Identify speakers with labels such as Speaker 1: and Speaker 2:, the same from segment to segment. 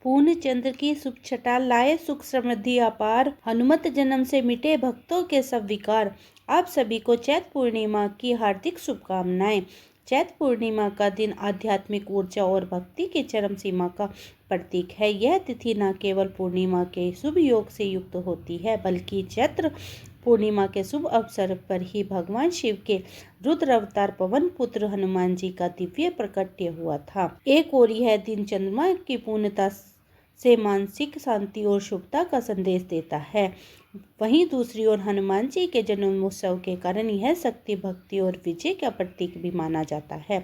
Speaker 1: पूर्ण चंद्र की शुभ छटा लाए सुख समृद्धि अपार, हनुमत जन्म से मिटे भक्तों के सब विकार। आप सभी को चैत्र पूर्णिमा की हार्दिक शुभकामनाएं। चैत्र पूर्णिमा का दिन आध्यात्मिक ऊर्जा और भक्ति की चरम सीमा का प्रतीक है। यह तिथि न केवल पूर्णिमा के शुभ योग से युक्त होती है, बल्कि चैत्र पूर्णिमा के शुभ अवसर पर ही भगवान शिव के रुद्र अवतार पवन पुत्र हनुमान जी का दिव्य प्रकट्य हुआ था। एक और यह दिन चंद्रमा की पूर्णता से मानसिक शांति और शुभता का संदेश देता है। वहीं दूसरी ओर हनुमान जी के जन्मोत्सव के कारण यह शक्ति, भक्ति और विजय का प्रतीक भी माना जाता है।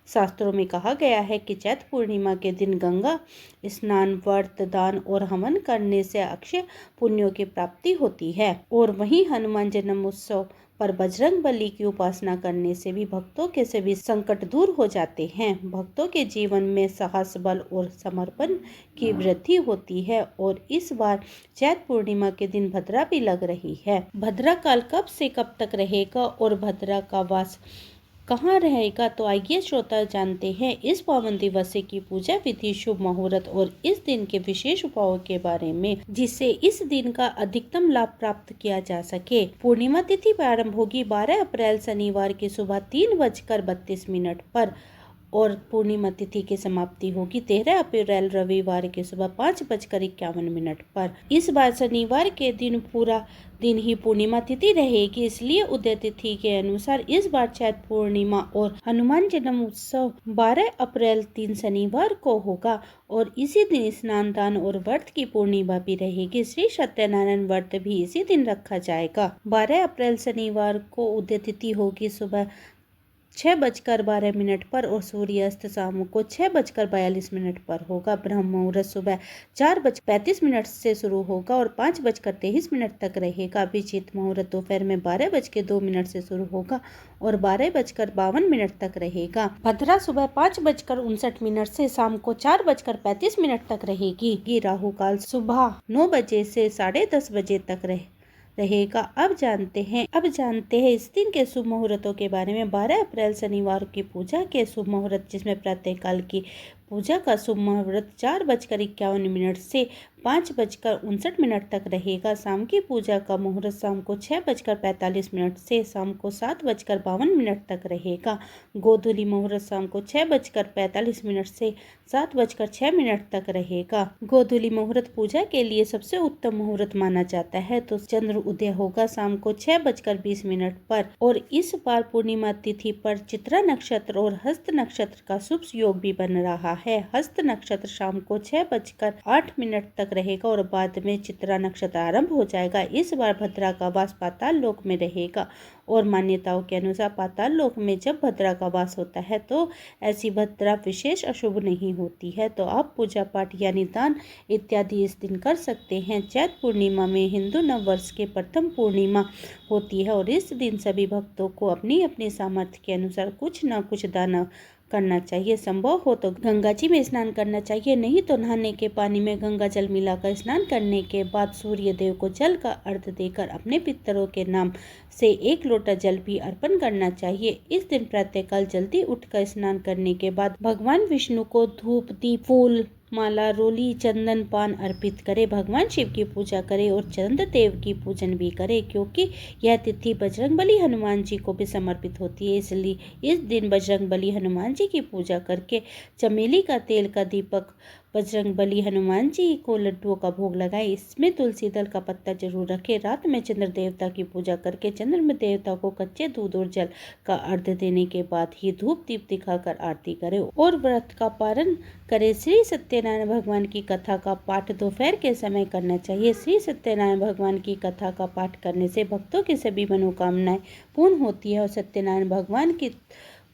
Speaker 1: शास्त्रों में कहा गया है कि चैत्र पूर्णिमा के दिन गंगा स्नान, व्रत, दान और हवन करने से अक्षय पुण्यों की प्राप्ति होती है। और वहीं हनुमान जन्मोत्सव पर बजरंग बली की उपासना करने से भी भक्तों के सभी संकट दूर हो जाते हैं। भक्तों के जीवन में साहस, बल और समर्पण की वृद्धि होती है। और इस बार चैत्र पूर्णिमा के दिन भद्रा भी लग रही है। भद्रा काल कब से कब तक रहेगा और भद्रा का वास कहाँ रहेगा, तो आइए श्रोता जानते हैं इस पावन दिवस की पूजा विधि, शुभ मुहूर्त और इस दिन के विशेष उपायों के बारे में, जिससे इस दिन का अधिकतम लाभ प्राप्त किया जा सके। पूर्णिमा तिथि प्रारंभ होगी 12 अप्रैल शनिवार की सुबह 3:32 पर और पूर्णिमा तिथि की समाप्ति होगी 13 अप्रैल रविवार की सुबह 5:51 पर। इस बार शनिवार के दिन पूरा दिन ही पूर्णिमा तिथि रहेगी, इसलिए उदय तिथि के अनुसार इस बार चैत्र पूर्णिमा और हनुमान जन्म उत्सव 12 अप्रैल 3 शनिवार को होगा और इसी दिन स्नान, दान और व्रत की पूर्णिमा भी रहेगी। श्री सत्यनारायण व्रत भी इसी दिन रखा जाएगा। 12 अप्रैल शनिवार को उदय तिथि होगी सुबह 6:12 पर और सूर्यास्त शाम को 6:42 पर होगा। ब्रह्म मुहूर्त सुबह 4:35 से शुरू होगा और 5:23 तक रहेगा। अभिजीत मुहूर्त दोपहर में 12:02 से शुरू होगा और 12:52 तक रहेगा। भद्रा सुबह 5:59 से शाम को 4:35 तक रहेगी। राहु काल सुबह 9 बजे से 10:30 बजे तक रहेगा। अब जानते हैं इस दिन के शुभ मुहूर्तों के बारे में। 12 अप्रैल शनिवार की पूजा के शुभ मुहूर्त, जिसमें प्रातःकाल की पूजा का शुभ मुहूर्त 4:51 से 5:59 तक रहेगा। शाम की पूजा का मुहूर्त शाम को 6:45 से शाम को 7:52 तक रहेगा। गोधूली मुहूर्त शाम को 6:45 से 7:06 तक रहेगा। गोधूली मुहूर्त पूजा के लिए सबसे उत्तम मुहूर्त माना जाता है। तो चंद्र उदय होगा शाम को 6:20 पर और इस बार पूर्णिमा तिथि पर चित्रा नक्षत्र और हस्त नक्षत्र का शुभ योग भी बन रहा है। हस्त नक्षत्र शाम को 6:08 तक रहेगा और बाद में चित्रा नक्षत्र आरंभ हो जाएगा। इस बार भद्रा का वास पाताल लोक में रहेगा और मान्यताओं के अनुसार पाताल लोक में जब भद्रा का वास होता है तो ऐसी भद्रा विशेष अशुभ नहीं होती है। तो आप पूजा पाठ यानी दान इत्यादि इस दिन कर सकते हैं। चैत्र पूर्णिमा में हिंदू नव वर्ष के प्रथम पूर्णिमा होती है और इस दिन सभी भक्तों को अपनी अपनी सामर्थ्य के अनुसार कुछ न कुछ दान करना चाहिए। संभव हो तो गंगा जी में स्नान करना चाहिए, नहीं तो नहाने के पानी में गंगा जल मिलाकर स्नान करने के बाद सूर्य देव को जल का अर्घ्य देकर अपने पितरों के नाम से 1 लोटा जल भी अर्पण करना चाहिए। इस दिन प्रातःकाल जल्दी उठकर स्नान करने के बाद भगवान विष्णु को धूप, दीप, फूल, माला, रोली, चंदन, पान अर्पित करें। भगवान शिव की पूजा करें और चंद्र देव की पूजन भी करें, क्योंकि यह तिथि बजरंगबली हनुमान जी को भी समर्पित होती है। इसलिए इस दिन बजरंगबली हनुमान जी की पूजा करके चमेली का तेल का दीपक बजरंगबली हनुमान जी को लड्डुओं का भोग लगाएं। इसमें तुलसी दल का पत्ता जरूर रखें। रात में चंद्र देवता की पूजा करके चंद्रमा देवता को कच्चे दूध और जल का अर्घ्य देने के बाद ही धूप दीप दिखाकर आरती करें और व्रत का पारण करें। श्री सत्यनारायण भगवान की कथा का पाठ दोपहर के समय करना चाहिए। श्री सत्यनारायण भगवान की कथा का पाठ करने से भक्तों की सभी मनोकामनाएं पूर्ण होती है और सत्यनारायण भगवान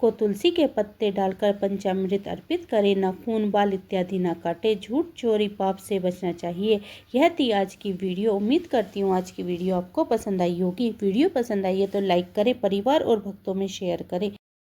Speaker 1: को तुलसी के पत्ते डालकर पंचामृत अर्पित करें। न खून, बाल इत्यादि न काटे। झूठ, चोरी, पाप से बचना चाहिए। यह थी आज की वीडियो। उम्मीद करती हूँ आज की वीडियो आपको पसंद आई होगी। वीडियो पसंद आई है तो लाइक करें, परिवार और भक्तों में शेयर करें।